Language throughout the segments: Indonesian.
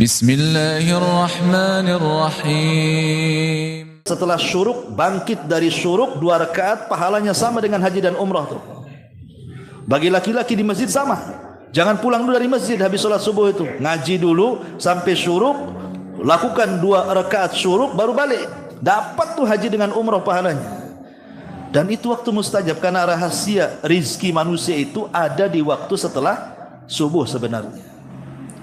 Bismillahirrahmanirrahim. Setelah syuruk, bangkit dari syuruk 2 rakaat, pahalanya sama dengan haji dan umrah tuh. Bagi laki-laki di masjid sama. Jangan pulang dulu dari masjid habis sholat subuh itu. Ngaji dulu sampai syuruk, lakukan 2 rakaat syuruk baru balik. Dapat tuh haji dengan umrah pahalanya. Dan itu waktu mustajab karena rahasia rizki manusia itu ada di waktu setelah subuh sebenarnya.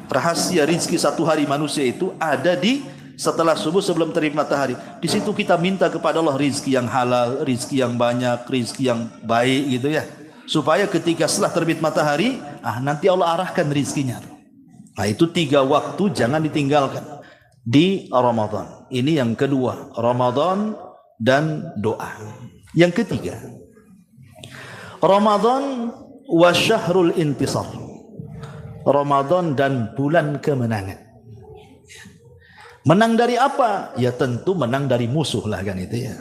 Rahasia rizki 1 hari manusia itu ada di setelah subuh sebelum terbit matahari. Di situ kita minta kepada Allah rizki yang halal, rizki yang banyak, rizki yang baik gitu ya. Supaya ketika setelah terbit matahari, nanti Allah arahkan rizkinya. Nah itu 3 waktu jangan ditinggalkan di Ramadan. Ini yang kedua, Ramadan dan doa. Yang ketiga, Ramadan wa syahrul intisar. Ramadan dan bulan kemenangan. Menang dari apa? Ya tentu menang dari musuh lah kan itu ya.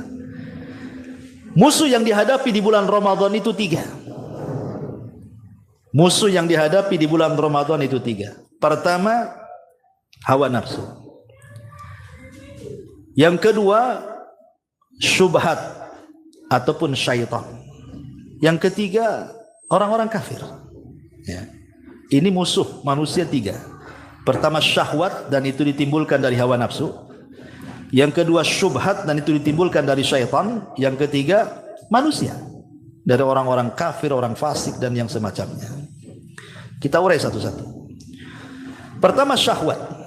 Musuh yang dihadapi di bulan Ramadan itu 3. Musuh yang dihadapi di bulan Ramadan itu 3. Pertama, hawa nafsu. Yang kedua, syubhat ataupun syaitan. Yang ketiga, orang-orang kafir. Ya. Ini musuh manusia 3. Pertama syahwat dan itu ditimbulkan dari hawa nafsu. Yang kedua syubhat dan itu ditimbulkan dari syaitan. Yang ketiga manusia dari orang-orang kafir, orang fasik dan yang semacamnya. Kita urai satu-satu. Pertama syahwat.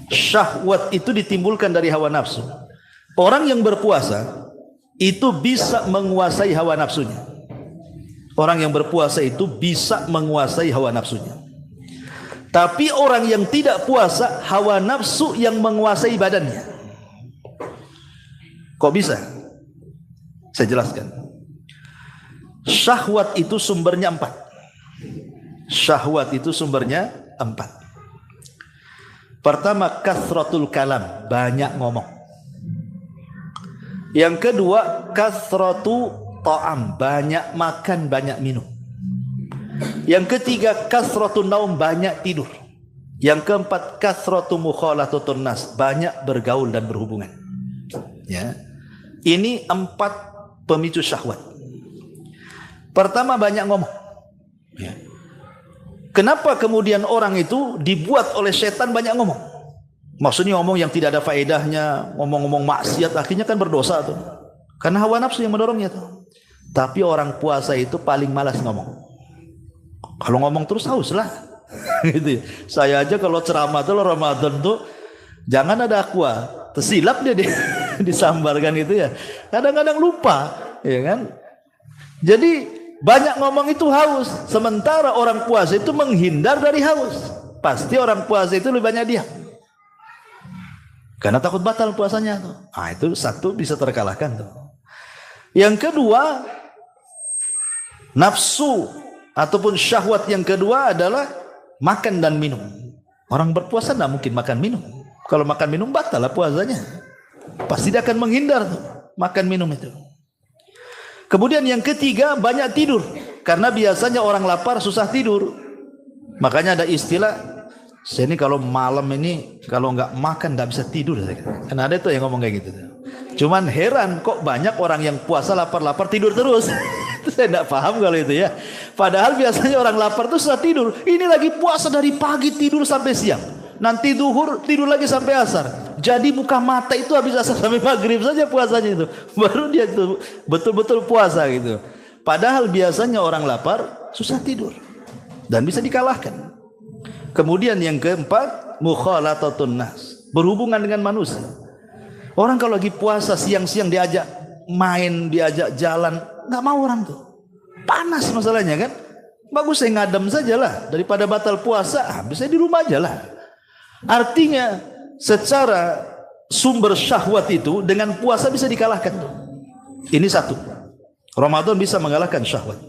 Syahwat itu ditimbulkan dari hawa nafsu. Orang yang berpuasa itu bisa menguasai hawa nafsunya. Orang yang berpuasa itu bisa menguasai hawa nafsunya. Tapi orang yang tidak puasa, hawa nafsu yang menguasai badannya. Kok bisa? Saya jelaskan. Syahwat itu sumbernya 4. Syahwat itu sumbernya 4. Pertama, kathratul kalam, banyak ngomong. Yang kedua, kathratu ta'am, banyak makan, banyak minum. Yang ketiga, kasratun naum, banyak tidur. Yang keempat, kasratu mukhalatutun nas, banyak bergaul dan berhubungan. Ya. Ini 4 pemicu syahwat. Pertama, banyak ngomong. Ya. Kenapa kemudian orang itu dibuat oleh setan banyak ngomong? Maksudnya ngomong yang tidak ada faedahnya, ngomong-ngomong maksiat, akhirnya kan berdosa tuh. Karena hawa nafsu yang mendorongnya tuh. Tapi orang puasa itu paling malas ngomong. Kalau ngomong terus haus lah. Gitu. Saya aja kalau ceramah tuh Ramadan tuh jangan ada aqua, tersilap dia disambarkan gitu ya. Kadang-kadang lupa, ya kan? Jadi banyak ngomong itu haus. Sementara orang puasa itu menghindar dari haus. Pasti orang puasa itu lebih banyak diam. Karena takut batal puasanya tuh. Itu satu bisa terkalahkan tuh. Yang kedua, nafsu ataupun syahwat yang kedua adalah makan dan minum. Orang berpuasa tidak mungkin makan minum. Kalau makan minum batal lah puasanya. Pasti dia akan menghindar tuh, makan minum itu. Kemudian yang ketiga, banyak tidur. Karena biasanya orang lapar susah tidur. Makanya ada istilah, saya ini kalau malam ini kalau nggak makan nggak bisa tidur. Kan ada tuh yang ngomong kayak gitu. Cuman heran kok banyak orang yang puasa lapar-lapar tidur terus. Saya tidak paham kalau itu ya. Padahal biasanya orang lapar tuh susah tidur. Ini lagi puasa dari pagi tidur sampai siang. Nanti duhur tidur lagi sampai asar. Jadi buka mata itu habis asar sampai maghrib saja puasanya itu. Baru dia tuh betul-betul puasa gitu. Padahal biasanya orang lapar susah tidur. Dan bisa dikalahkan. Kemudian yang keempat, mukhalatatun nas, berhubungan dengan manusia. Orang kalau lagi puasa siang-siang diajak main, diajak jalan, nggak mau orang tuh. Panas masalahnya kan. Bagus saya ngadem sajalah daripada batal puasa. Bisa di rumah aja lah. Artinya secara sumber syahwat itu dengan puasa bisa dikalahkan tuh. Ini satu. Ramadan bisa mengalahkan syahwat.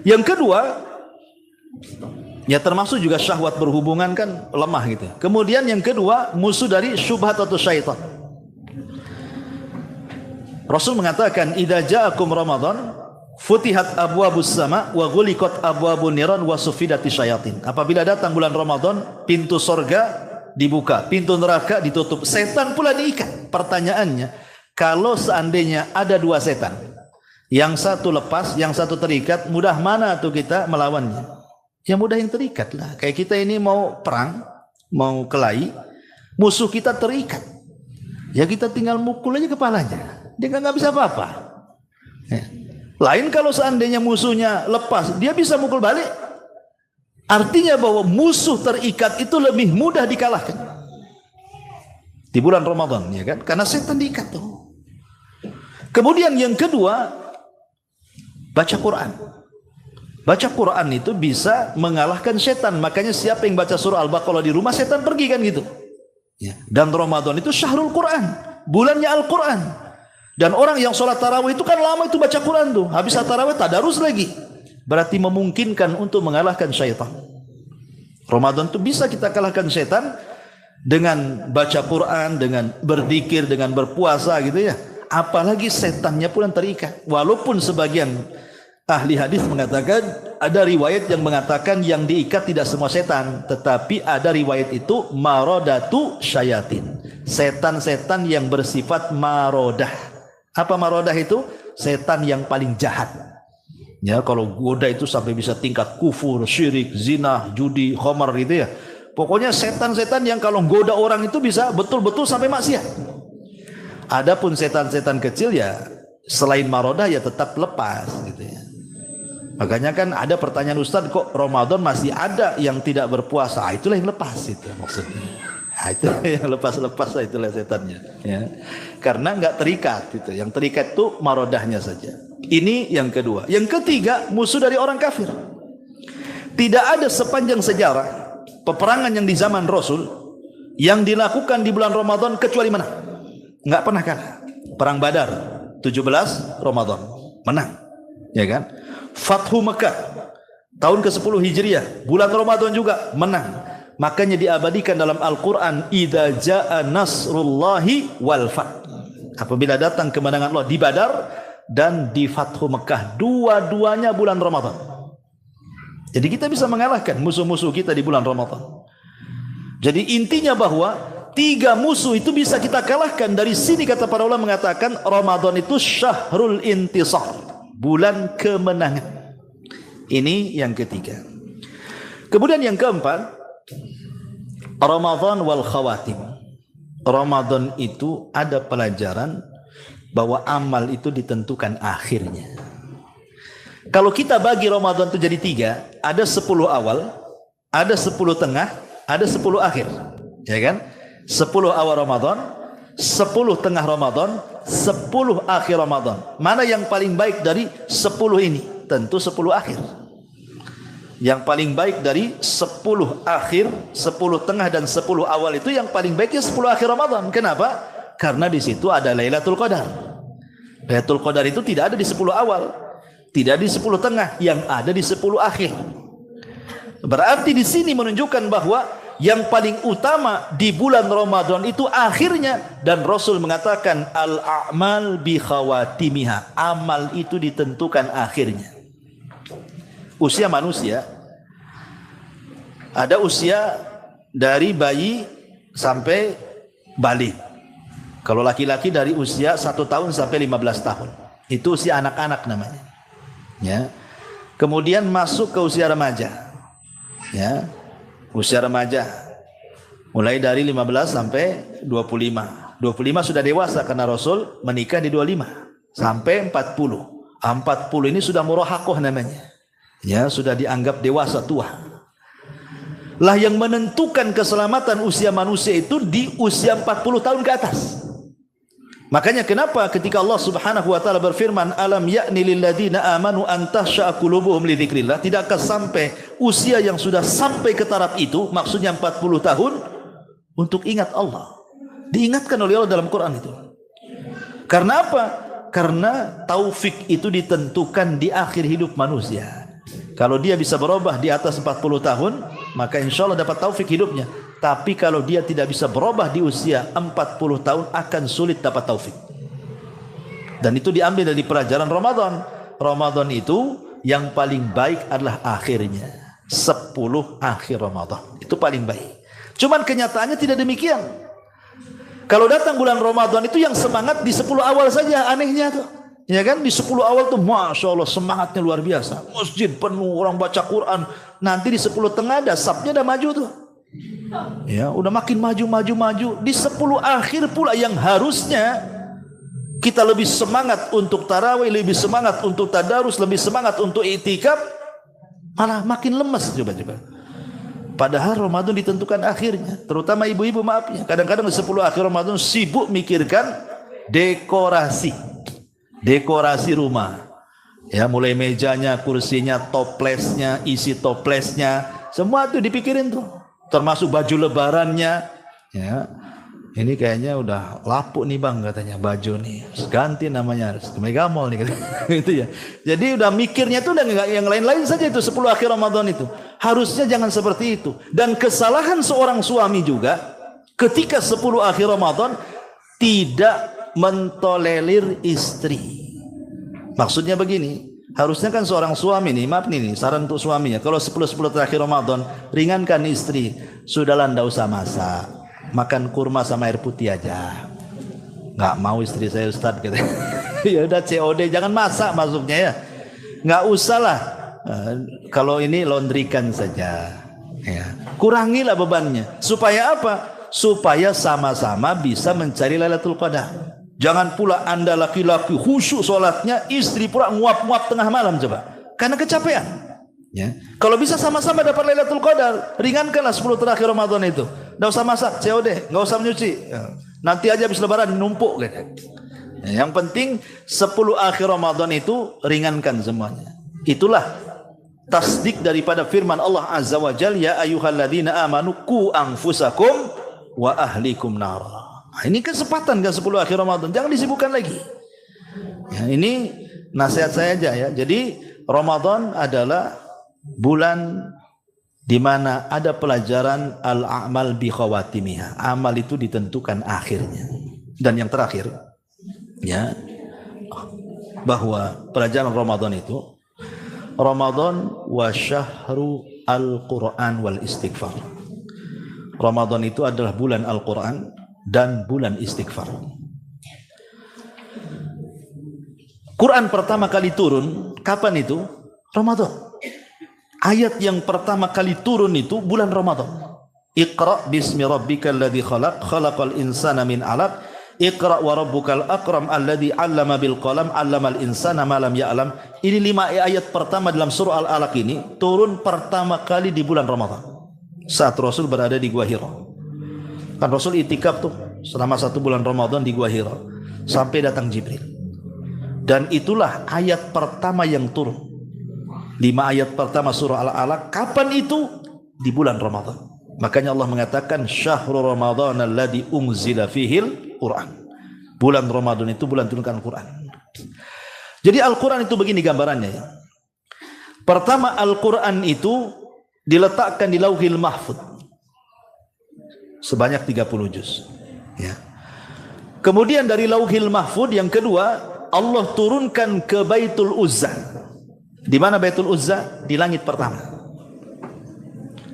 Yang kedua, ya termasuk juga syahwat berhubungan kan lemah gitu. Kemudian yang kedua, musuh dari syubhat atau syaitan. Rasul mengatakan, "Idza ja'akum Ramadan, futihat abwabus sama wa ghuliqat abwabun niran wa sufidati syayatin." Apabila datang bulan Ramadan, pintu sorga dibuka, pintu neraka ditutup, setan pula diikat. Pertanyaannya, kalau seandainya ada dua setan, yang satu lepas, yang satu terikat, mudah mana tuh kita melawannya? Ya mudah yang terikat lah. Kayak kita ini mau perang, mau kelahi, musuh kita terikat. Ya kita tinggal mukul aja kepalanya. Dia nggak bisa apa-apa. Ya. Lain kalau seandainya musuhnya lepas, dia bisa mukul balik. Artinya bahwa musuh terikat itu lebih mudah dikalahkan. Di bulan Ramadan, ya kan? Karena setan diikat tuh. Kemudian yang kedua, baca Quran. Baca Quran itu bisa mengalahkan setan. Makanya siapa yang baca surah Al-Baqarah di rumah, setan pergi kan gitu. Ya. Dan Ramadan itu syahrul Quran, bulannya Al-Quran. Dan orang yang sholat tarawih itu kan lama itu baca Quran tuh. Habis tarawih tadarus lagi. Berarti memungkinkan untuk mengalahkan syaitan. Ramadan itu bisa kita kalahkan setan dengan baca Quran, dengan berzikir, dengan berpuasa gitu ya. Apalagi setannya pun terikat. Walaupun sebagian ahli hadis mengatakan, ada riwayat yang mengatakan yang diikat tidak semua setan, tetapi ada riwayat itu marodatu syayatin, setan-setan yang bersifat marodah. Apa marodah itu? Setan yang paling jahat. Ya, kalau goda itu sampai bisa tingkat kufur, syirik, zina, judi, khamar gitu ya. Pokoknya setan-setan yang kalau goda orang itu bisa betul-betul sampai maksiat. Adapun setan-setan kecil ya selain marodah ya tetap lepas gitu ya. Makanya kan ada pertanyaan, Ustaz, kok Ramadan masih ada yang tidak berpuasa? Itulah yang lepas itu maksudnya. Itu yang lepas-lepas, itulah setannya. Ya. Karena nggak terikat itu. Yang terikat itu marodahnya saja. Ini yang kedua. Yang ketiga, musuh dari orang kafir. Tidak ada sepanjang sejarah peperangan yang di zaman Rasul yang dilakukan di bulan Ramadan kecuali menang. Nggak pernah kalah. Perang Badar 17 Ramadan menang, ya kan? Fathu Mekah tahun ke-10 Hijriah bulan Ramadan juga menang. Makanya diabadikan dalam Al-Quran, idza jaa nasrullahi wal fath. Apabila datang kemenangan Allah di Badar dan di Fathu Mekah, dua-duanya bulan Ramadan. Jadi kita bisa mengalahkan musuh-musuh kita di bulan Ramadan. Jadi intinya bahwa tiga musuh itu bisa kita kalahkan. Dari sini kata para ulama mengatakan Ramadan itu syahrul intisar, bulan kemenangan. Ini yang ketiga. Kemudian yang keempat, Ramadan wal khawatim. Ramadan itu ada pelajaran bahwa amal itu ditentukan akhirnya. Kalau kita bagi Ramadan itu jadi tiga, ada 10 awal, ada 10 tengah, ada 10 akhir, ya kan? 10 awal Ramadan, 10 tengah Ramadan, 10 akhir Ramadan. Mana yang paling baik dari 10 ini? Tentu 10 akhir. Yang paling baik dari 10 akhir, 10 tengah dan 10 awal itu yang paling baiknya 10 akhir Ramadan. Kenapa? Karena di situ ada Lailatul Qadar. Lailatul Qadar itu tidak ada di 10 awal, tidak di 10 tengah, yang ada di 10 akhir. Berarti di sini menunjukkan bahwa yang paling utama di bulan Ramadan itu akhirnya, dan Rasul mengatakan al-a'mal bi khawatimiha, amal itu ditentukan akhirnya. Usia manusia ada usia dari bayi sampai balik. Kalau laki-laki dari usia 1 tahun sampai 15 tahun. Itu usia anak-anak namanya. Ya. Kemudian masuk ke usia remaja. Ya. Usia remaja mulai dari 15 sampai 25. 25 sudah dewasa karena Rasul menikah di 25 sampai 40. 40 ini sudah murahakoh namanya. Ya, sudah dianggap dewasa tua. Lah yang menentukan keselamatan usia manusia itu di usia 40 tahun ke atas. Makanya kenapa ketika Allah Subhanahu wa taala berfirman, alam ya'ni lil ladzina amanu an tahsha'a qulubuhum li dzikrillah, tidakkah sampai usia yang sudah sampai ke taraf itu, maksudnya 40 tahun, untuk ingat Allah. Diingatkan oleh Allah dalam Quran itu. Karena apa? Karena taufik itu ditentukan di akhir hidup manusia. Kalau dia bisa berubah di atas 40 tahun, maka insya Allah dapat taufik hidupnya. Tapi kalau dia tidak bisa berubah di usia 40 tahun, akan sulit dapat taufik. Dan itu diambil dari pelajaran Ramadan. Ramadan itu yang paling baik adalah akhirnya. 10 akhir Ramadan. Itu paling baik. Cuman kenyataannya tidak demikian. Kalau datang bulan Ramadan itu yang semangat di 10 awal saja, anehnya tuh. Ya kan, di 10 awal tuh Masya Allah semangatnya luar biasa. Masjid penuh, orang baca Quran. Nanti di 10 tengah ada sabnya udah maju tuh. Ya, udah makin maju. Di 10 akhir pula yang harusnya kita lebih semangat untuk tarawih, lebih semangat untuk tadarus, lebih semangat untuk i'tikaf, malah makin lemes coba-coba. Padahal Ramadan ditentukan akhirnya, terutama ibu-ibu maaf ya. Kadang-kadang di 10 akhir Ramadan sibuk mikirkan dekorasi rumah. Ya, mulai mejanya, kursinya, toplesnya, isi toplesnya, semua itu dipikirin tuh. Termasuk baju lebarannya. Ya. Ini kayaknya udah lapuk nih bang katanya baju nih. Ganti namanya Megamall nih gitu ya. Jadi udah mikirnya tuh udah nggak yang lain-lain saja itu 10 akhir Ramadan itu. Harusnya jangan seperti itu. Dan kesalahan seorang suami juga ketika 10 akhir Ramadan tidak mentolerir istri. Maksudnya begini, harusnya kan seorang suami nih, maaf nih saran untuk suaminya, kalau 10 terakhir Ramadan ringankan istri, sudahlah ndak usah masak, makan kurma sama air putih aja. Nggak mau istri saya Ustadz gitu. Ya udah COD, jangan masak masuknya ya. Nggak usah lah. Kalau ini laundrykan saja. Ya. Kurangilah bebannya. Supaya apa? Supaya sama-sama bisa mencari Lailatul Qadar. Jangan pula anda laki-laki khusyuk sholatnya, istri pula nguap-nguap tengah malam coba. Karena kecapean. Ya. Kalau bisa sama-sama dapat Lailatul Qadar, ringankanlah 10 terakhir Ramadan itu. Nggak usah masak, COD, nggak usah menyuci. Ya. Nanti aja habis lebaran numpuk gitu. Ya, yang penting 10 akhir Ramadan itu ringankan semuanya. Itulah tasdik daripada firman Allah Azza wa Jalla, ya ayyuhalladzina amanu qu anfusakum wa ahlikum nara. Nah, ini kesempatan ke 10 akhir Ramadan, jangan disibukkan lagi. Ya, ini nasihat saya aja ya. Jadi Ramadan adalah bulan di mana ada pelajaran al-a'mal bi khawatimiha. Amal itu ditentukan akhirnya. Dan yang terakhir ya, bahwa pelajaran Ramadan itu Ramadan wa syahru al-Quran wal istighfar. Ramadan itu adalah bulan Al-Quran dan bulan istighfar. Quran pertama kali turun kapan itu? Ramadan. Ayat yang pertama kali turun itu bulan Ramadan. Iqra bismi rabbikal ladzi khalaq, khalaqal insana min 'alaq. Iqra wa rabbukal akram alladzi 'allama bil qalam 'allamal insana ma lam ya'lam. Ini 5 ayat pertama dalam surah Al-Alaq ini turun pertama kali di bulan Ramadan. Saat Rasul berada di Gua Hira. Kan Rasul itikaf tuh selama 1 bulan Ramadan di Gua Hira sampai datang Jibril. Dan itulah ayat pertama yang turun. 5 ayat pertama surah Al-Alaq kapan itu? Di bulan Ramadan. Makanya Allah mengatakan syahrul Ramadan alladzi unzila fihil Quran. Bulan Ramadan itu bulan turunkan Quran. Jadi Al-Quran itu begini gambarannya ya. Pertama Al-Quran itu diletakkan di Lauhil Mahfuz sebanyak 30 juz ya. Kemudian dari Lauhil Mahfuz yang kedua Allah turunkan ke Baitul Uzza. Di mana Baitul Uzza? Di langit pertama.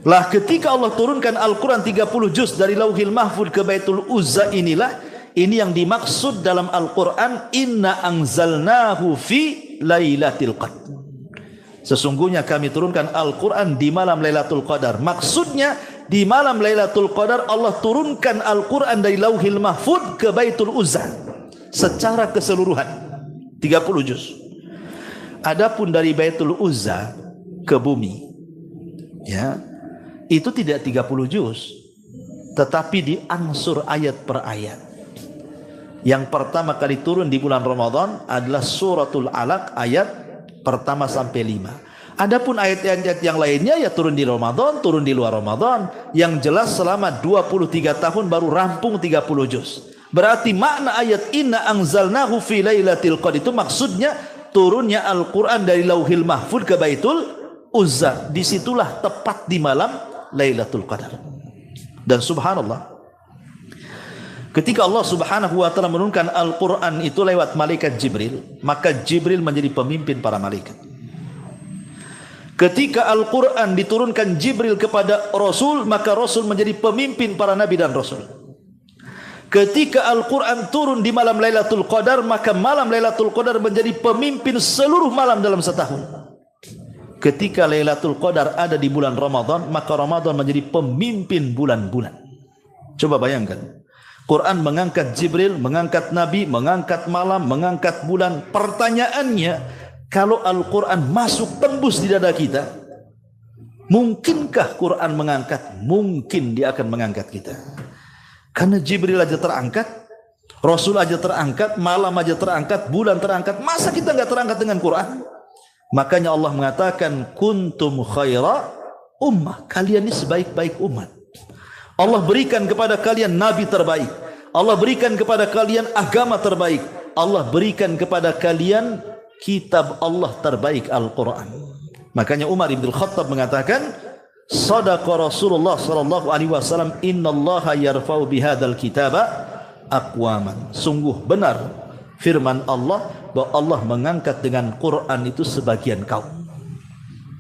Lah ketika Allah turunkan Al-Quran 30 juz dari Lauhil Mahfuz ke Baitul Uzza inilah, ini yang dimaksud dalam Al-Quran, inna anzalnahu fi lailatul qadr. Sesungguhnya kami turunkan Al-Quran di malam Lailatul Qadar. Maksudnya di malam Lailatul Qadar Allah turunkan Al-Quran dari Lauhil Mahfuz ke Baitul Uzza secara keseluruhan 30 juz. Adapun dari Baitul Uzza ke bumi ya, itu tidak 30 juz, tetapi diangsur ayat per ayat. Yang pertama kali turun di bulan Ramadan adalah suratul Alaq ayat pertama sampai 5. Adapun ayat-ayat yang lainnya ya turun di Ramadan, turun di luar Ramadan. Yang jelas selama 23 tahun baru rampung 30 juz. Berarti makna ayat inna anzalnahu fi lailatul qadr itu maksudnya turunnya Al-Quran dari Lauhil Mahfuz ke Baitul Uzza. Disitulah tepat di malam Lailatul Qadar. Dan subhanallah, ketika Allah subhanahu wa ta'ala menurunkan Al-Quran itu lewat malaikat Jibril, maka Jibril menjadi pemimpin para malaikat. Ketika Al-Quran diturunkan Jibril kepada Rasul, maka Rasul menjadi pemimpin para nabi dan Rasul. Ketika Al-Quran turun di malam Lailatul Qadar, maka malam Lailatul Qadar menjadi pemimpin seluruh malam dalam setahun. Ketika Lailatul Qadar ada di bulan Ramadan, maka Ramadan menjadi pemimpin bulan-bulan. Coba bayangkan, Quran mengangkat Jibril, mengangkat Nabi, mengangkat malam, mengangkat bulan. Pertanyaannya, kalau Al-Quran masuk tembus di dada kita, mungkinkah Quran mengangkat? Mungkin dia akan mengangkat kita. Karena Jibril aja terangkat, Rasul aja terangkat, malam aja terangkat, bulan terangkat. Masa kita nggak terangkat dengan Quran? Makanya Allah mengatakan, kuntum khaira ummah. Kalian ini sebaik-baik umat. Allah berikan kepada kalian nabi terbaik. Allah berikan kepada kalian agama terbaik. Allah berikan kepada kalian kitab Allah terbaik, Al-Quran. Makanya Umar bin Khattab mengatakan, sadaqa Rasulullah sallallahu alaihi wasallam, innallaha yarfa'u bihadzal kitaba aqwaman. Sungguh benar firman Allah bahwa Allah mengangkat dengan Quran itu sebagian kaum.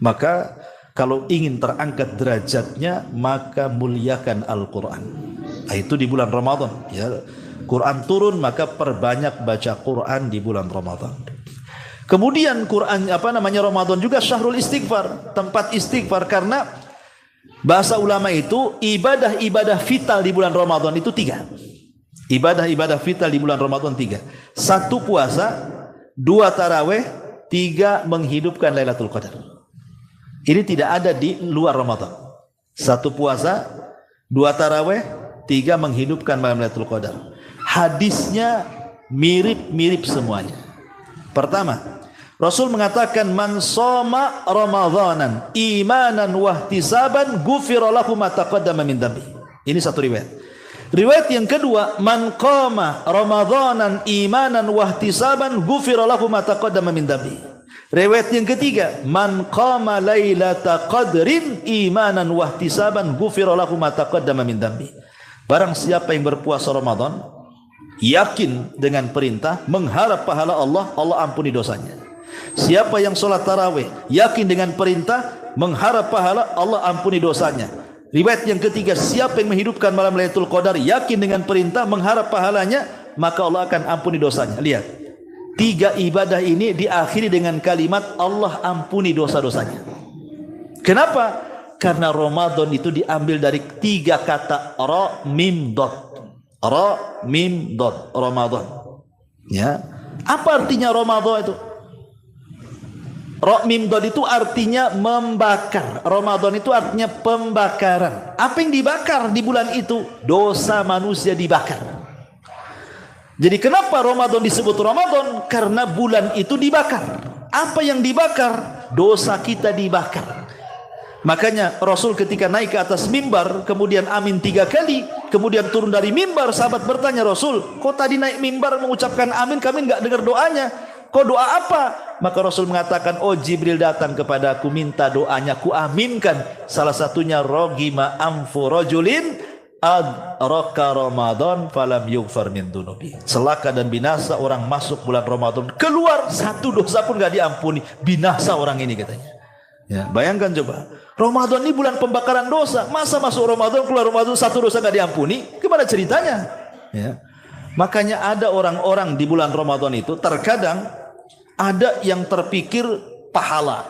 Maka kalau ingin terangkat derajatnya, maka muliakan Al-Quran. Nah, itu di bulan Ramadan, ya. Quran turun, maka perbanyak baca Quran di bulan Ramadan. Kemudian Quran Ramadan juga syahrul istighfar, tempat istighfar, karena bahasa ulama itu ibadah-ibadah vital di bulan Ramadan itu 3. Ibadah-ibadah vital di bulan Ramadan 3. 1 puasa, 2 taraweh, 3 menghidupkan Lailatul Qadar. Ini tidak ada di luar Ramadan. 1 puasa, 2 taraweh, 3 menghidupkan malam Lailatul Qadar. Hadisnya mirip-mirip semuanya. Pertama, Rasul mengatakan, man shoma Ramadhanan imanan wahtisaban ghufira lahu ma taqaddama min dhanbi. Ini satu riwayat. Riwayat yang kedua, man qama Ramadhanan imanan wahtisaban ghufira lahu ma taqaddama min dhanbi. Riwayat yang ketiga, man qama lailata qadrin imanan wahtisaban ghufira lahu ma taqaddama min dhanbi. Barang siapa yang berpuasa Ramadan, yakin dengan perintah, mengharap pahala Allah, Allah ampuni dosanya. Siapa yang sholat tarawih, yakin dengan perintah, mengharap pahala, Allah ampuni dosanya. Riwayat yang ketiga, siapa yang menghidupkan malam Lailatul Qadar, yakin dengan perintah, mengharap pahalanya, maka Allah akan ampuni dosanya. Lihat, 3 ibadah ini diakhiri dengan kalimat Allah ampuni dosa-dosanya. Kenapa? Karena Ramadan itu diambil dari 3 kata ra mim dot. Ra mim dot, Ramadan. Ya. Apa artinya Ramadan itu? Ra mim dot itu artinya membakar. Ramadan itu artinya pembakaran. Apa yang dibakar di bulan itu? Dosa manusia dibakar. Jadi kenapa Ramadan disebut Ramadan? Karena bulan itu dibakar. Apa yang dibakar? Dosa kita dibakar. Makanya Rasul ketika naik ke atas mimbar, kemudian amin 3 kali, kemudian turun dari mimbar, sahabat bertanya, Rasul, kok tadi naik mimbar mengucapkan amin, kami enggak dengar doanya. Kok doa apa? Maka Rasul mengatakan, oh Jibril datang kepadaku minta doanya, ku aminkan. Salah satunya, rogima amfu rajulin adraka Ramadan falam yughfar min dunubi. Celaka dan binasa orang masuk bulan Ramadan, keluar 1 dosa pun enggak diampuni. Binasa orang ini katanya. Ya, bayangkan coba, Ramadan ini bulan pembakaran dosa. Masa masuk Ramadan, keluar Ramadan 1 dosa enggak diampuni? Gimana ceritanya? Ya. Makanya ada orang-orang di bulan Ramadan itu terkadang ada yang terpikir pahala.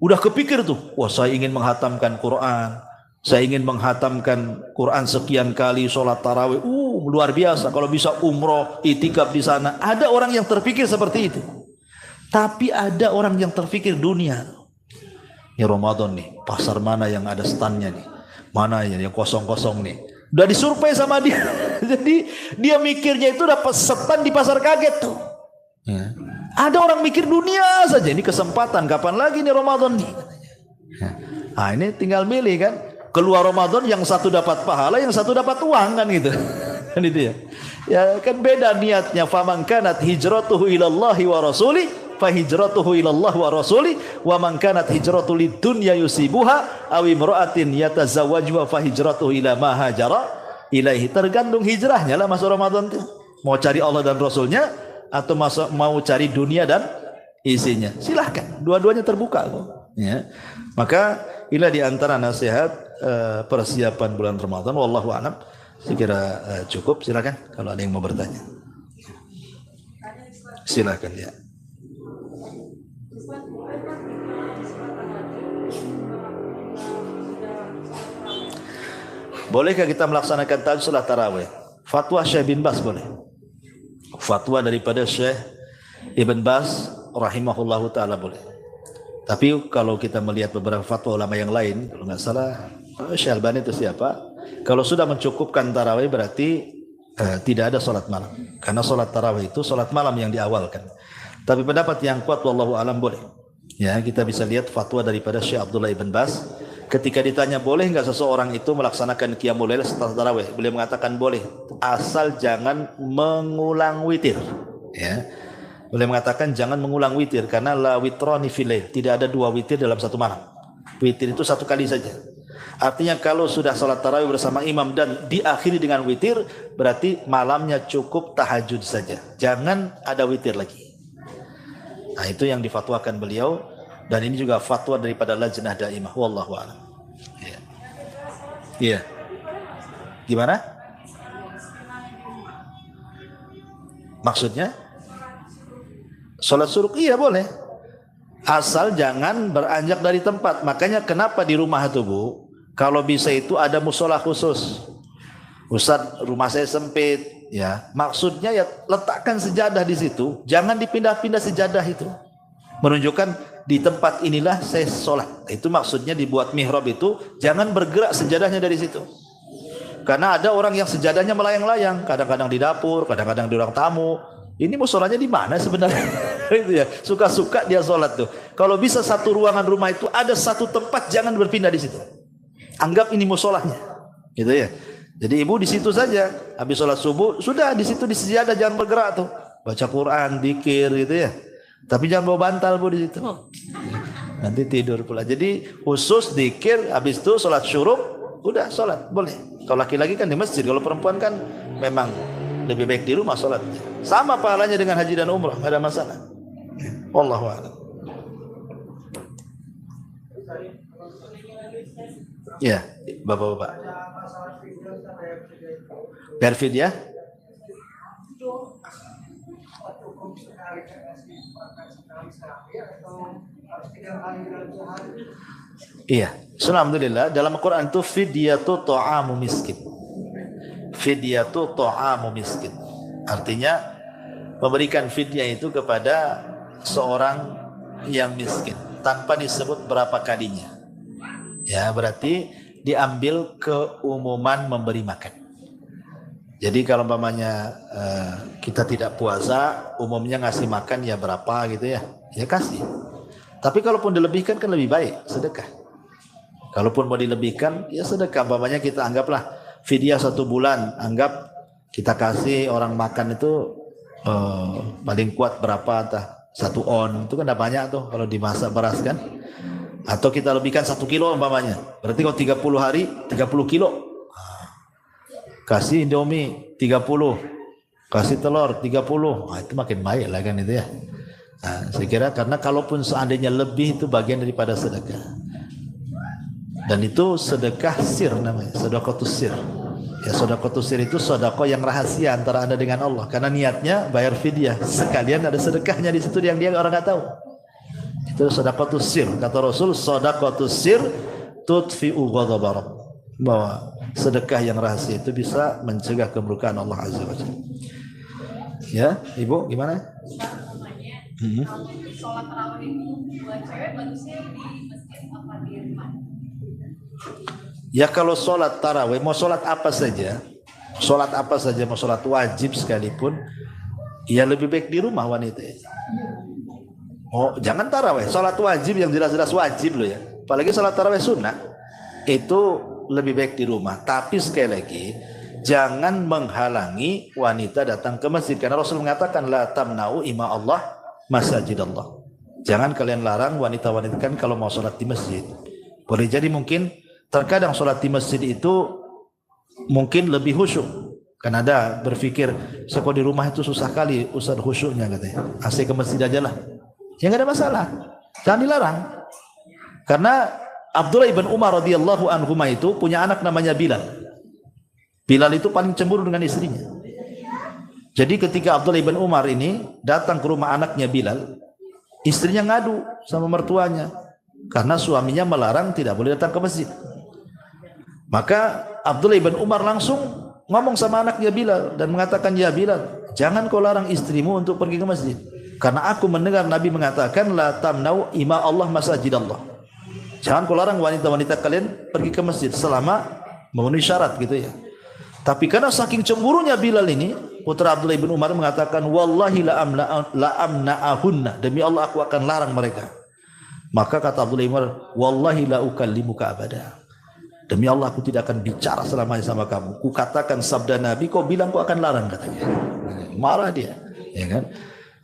Udah kepikir tuh, wah saya ingin menghatamkan Quran, saya ingin menghatamkan Quran sekian kali, sholat tarawih, luar biasa. Kalau bisa umroh, itikaf di sana. Ada orang yang terpikir seperti itu. Tapi ada orang yang terpikir dunia. Ya Ramadan nih, pasar mana yang ada standnya nih? Mana yang kosong-kosong nih? Udah disurvei sama dia. Jadi dia mikirnya itu dapat stand di pasar kaget tuh. Ya. Ada orang mikir dunia saja. Ini kesempatan, kapan lagi nih Ramadan nih? Ya. Nah ini tinggal milih kan. Keluar Ramadan yang satu dapat pahala, yang satu dapat uang kan gitu. Kan itu ya. Ya kan beda niatnya. Faman kanat hijratuhu ilallahi wa rasuli fa hijratuhu ilallah wa rasuli wa man kanat hijratuhu lidunya yusibuha aw imra'atin yatazawwajuha fa hijratuhu ila ma hajara ilaihi. Tergantung hijrahnya lah masuk Ramadan itu. Mau cari Allah dan Rasulnya atau mau cari dunia dan isinya. Silahkan, dua-duanya terbuka kok. Ya. Maka inilah di antara nasihat persiapan bulan Ramadan. Wallahu a'lam. Saya kira cukup. Silakan kalau ada yang mau bertanya. Silakan ya. Bolehkah kita melaksanakan tahajud salat tarawih? Fatwa Syekh bin Baz boleh. Fatwa daripada Syekh Ibn Baz rahimahullahu taala boleh. Tapi kalau kita melihat beberapa fatwa ulama yang lain, kalau nggak salah Syekh Albani itu siapa? Kalau sudah mencukupkan tarawih berarti tidak ada salat malam. Karena salat tarawih itu salat malam yang diawalkan. Tapi pendapat yang kuat wallahu alam boleh. Ya, kita bisa lihat fatwa daripada Syekh Abdullah Ibn Baz. Ketika ditanya boleh nggak seseorang itu melaksanakan qiyamul lail setelah tarawih, beliau mengatakan boleh, asal jangan mengulang witir. Ya, beliau mengatakan jangan mengulang witir karena la witrani fil lail, tidak ada dua witir dalam satu malam. Witir itu satu kali saja. Artinya kalau sudah salat tarawih bersama imam dan diakhiri dengan witir, berarti malamnya cukup tahajud saja. Jangan ada witir lagi. Nah, itu yang difatwakan beliau. Dan ini juga fatwa daripada Lajnah Daimah. Wallahu a'lam. Iya. Iya. Gimana? Maksudnya? Salat suruk iya boleh. Asal jangan beranjak dari tempat. Makanya kenapa di rumah itu Bu, kalau bisa itu ada musola khusus. Ustaz, rumah saya sempit, ya. Maksudnya ya letakkan sejadah di situ, jangan dipindah-pindah sejadah itu. Menunjukkan di tempat inilah saya sholat. Itu maksudnya dibuat mihrab itu, jangan bergerak sejadahnya dari situ. Karena ada orang yang sejadahnya melayang-layang, kadang-kadang di dapur, kadang-kadang di ruang tamu. Ini musolanya di mana sebenarnya? Itu ya, suka-suka dia sholat tuh. Kalau bisa satu ruangan rumah itu ada satu tempat, jangan berpindah di situ. Anggap ini musolahnya, gitu ya. Jadi ibu di situ saja, habis sholat subuh sudah di situ di sejadah, jangan bergerak tuh, baca Quran, dzikir gitu ya. Tapi jangan bawa bantal Bu di situ. Nanti tidur pula. Jadi khusus dzikir, habis itu sholat syuruk, udah sholat boleh. Kalau laki-laki kan di masjid, kalau perempuan kan memang lebih baik di rumah sholat. Sama pahalanya dengan haji dan umrah, nggak ada masalah. Wallahu a'lam. Ya, bapak-bapak. Berfidyah? Iya, alhamdulillah dalam Al-Quran itu fidyatu ta'amu miskin. Fidyatu ta'amu miskin. Artinya memberikan fidyah itu kepada seorang yang miskin tanpa disebut berapa kalinya. Ya, berarti diambil keumuman memberi makan. Jadi kalau umpamanya kita tidak puasa, umumnya ngasih makan ya berapa gitu ya, ya kasih. Tapi kalaupun dilebihkan kan lebih baik, sedekah. Kalaupun mau dilebihkan, ya sedekah. Umpamanya kita anggaplah fidyah 1 bulan, anggap kita kasih orang makan itu paling kuat berapa, entah 1 on, itu kan udah banyak tuh kalau dimasak beras kan. Atau kita lebihkan 1 kilo umpamanya, berarti kalau 30 hari 30 kilo. Kasih Indomie 30, kasih telur 30, itu makin baik lah kan itu ya. Nah, saya kira karena kalaupun seandainya lebih itu bagian daripada sedekah. Dan itu sedekah sir namanya, sedekahtus sir. Ya, sedekahtus sir itu sedekah yang rahasia antara Anda dengan Allah. Karena niatnya bayar fidyah, sekalian ada sedekahnya di situ yang dia orang nggak tahu. Itu sedekahtus sir. Kata Rasul, sedekahtus sir tudfi'u ghadab Rabb. Bahwa sedekah yang rahasia itu bisa mencegah kemurkaan Allah Azza wa Jalla. Ya, Ibu gimana? Sholat tarawih itu buat cewek bagusnya di masjid apa di rumah? Ya kalau sholat tarawih, mau sholat apa saja, mau sholat wajib sekalipun, ya lebih baik di rumah wanita. Oh, jangan tarawih, sholat wajib yang jelas-jelas wajib loh ya. Apalagi sholat tarawih sunnah, itu lebih baik di rumah. Tapi sekali lagi, jangan menghalangi wanita datang ke masjid. Karena Rasul mengatakan, la tamna'u ima Allah masajid Allah. Jangan kalian larang wanita-wanita kan kalau mau sholat di masjid. Boleh jadi mungkin terkadang sholat di masjid itu mungkin lebih khusyuk. Kan ada berpikir, saya di rumah itu susah kali Ustaz khusyuknya katanya. Asik ke masjid aja lah. Ya nggak ada masalah. Jangan dilarang. Karena Abdullah ibn Umar radhiyallahu anhuma itu punya anak namanya Bilal. Bilal itu paling cemburu dengan istrinya. Jadi ketika Abdullah ibn Umar ini datang ke rumah anaknya Bilal, istrinya ngadu sama mertuanya karena suaminya melarang tidak boleh datang ke masjid. Maka Abdullah ibn Umar langsung ngomong sama anaknya Bilal dan mengatakan, ya Bilal, jangan kau larang istrimu untuk pergi ke masjid. Karena aku mendengar Nabi mengatakan, la tamnau ima Allah masajid Allah. Jangan kau larang wanita-wanita kalian pergi ke masjid selama memenuhi syarat gitu ya. Tapi karena saking cemburunya Bilal ini, putra Abdullah bin Umar mengatakan, wallahi la amna'ahunna, demi Allah aku akan larang mereka. Maka kata Abdullah bin Umar, wallahi la ukallimuka abada, demi Allah aku tidak akan bicara selamanya sama kamu. Ku katakan sabda Nabi, kau bilang kau akan larang, katanya. Marah dia, ya kan?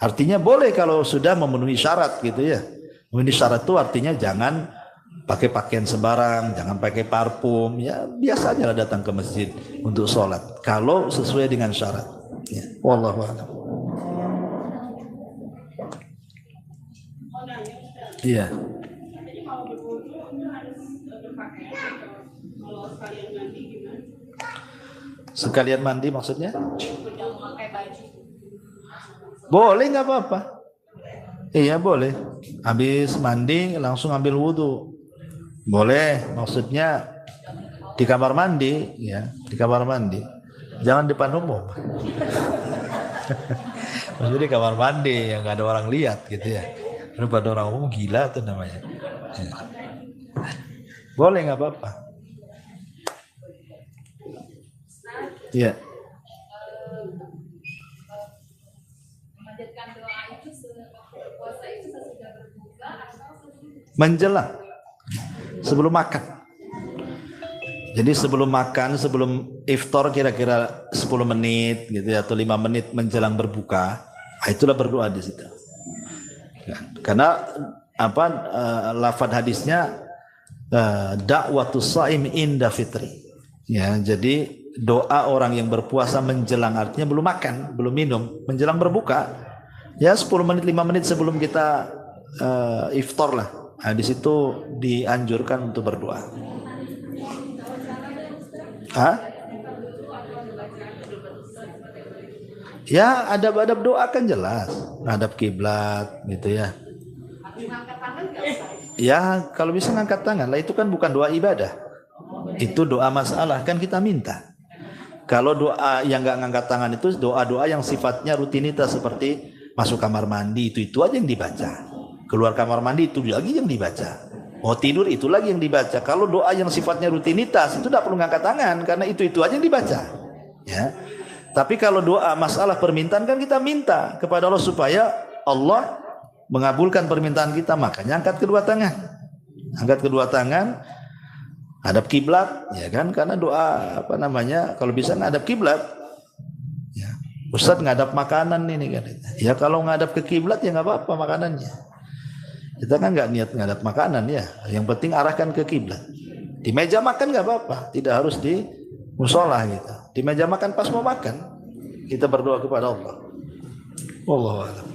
Artinya boleh kalau sudah memenuhi syarat gitu ya. Memenuhi syarat itu artinya jangan pakai pakaian sembarang, jangan pakai parfum, ya biasa aja lah datang ke masjid untuk sholat kalau sesuai dengan syarat ya. Wallahu a'lam. Iya. Sekalian mandi maksudnya? Boleh, nggak apa-apa. Iya boleh. Habis mandi langsung ambil wudhu. Boleh, maksudnya di kamar mandi, ya, di kamar mandi. Jangan depan umum. Maksudnya di kamar mandi yang nggak ada orang lihat gitu ya. Depan orang umum gila tuh namanya. Ya. Boleh, nggak apa-apa. Iya. Menjelang sebelum makan. Jadi sebelum makan, sebelum iftar kira-kira 10 menit gitu ya, atau 5 menit menjelang berbuka, itulah berdoa di situ. Karena apa lafaz hadisnya da'watus shaim inda fitri. Ya, jadi doa orang yang berpuasa menjelang, artinya belum makan, belum minum, menjelang berbuka. Ya 10 menit 5 menit sebelum kita iftar lah. Nah, di situ dianjurkan untuk berdoa. Hah? Ya, adab-adab doa kan jelas. Hadap kiblat gitu ya. Ya, kalau bisa ngangkat tangan lah, itu kan bukan doa ibadah. Itu doa masalah, kan kita minta. Kalau doa yang nggak ngangkat tangan itu doa-doa yang sifatnya rutinitas seperti masuk kamar mandi, itu aja yang dibaca. Keluar kamar mandi itu lagi yang dibaca. Mau tidur itu lagi yang dibaca. Kalau doa yang sifatnya rutinitas itu tidak perlu ngangkat tangan karena itu aja yang dibaca. Ya. Tapi kalau doa masalah permintaan kan kita minta kepada Allah supaya Allah mengabulkan permintaan kita, makanya angkat kedua tangan. Angkat kedua tangan, hadap kiblat, ya kan? Karena doa apa namanya? Kalau bisa ngadap kiblat. Ya. Ustaz ngadap makanan ini kan. Ya kalau ngadap ke kiblat ya nggak apa-apa makanannya. Kita kan nggak niat ngadap makanan ya. Yang penting arahkan ke kiblat. Di meja makan nggak apa-apa, tidak harus di musola gitu. Di meja makan pas mau makan, kita berdoa kepada Allah. Wallahu a'lam.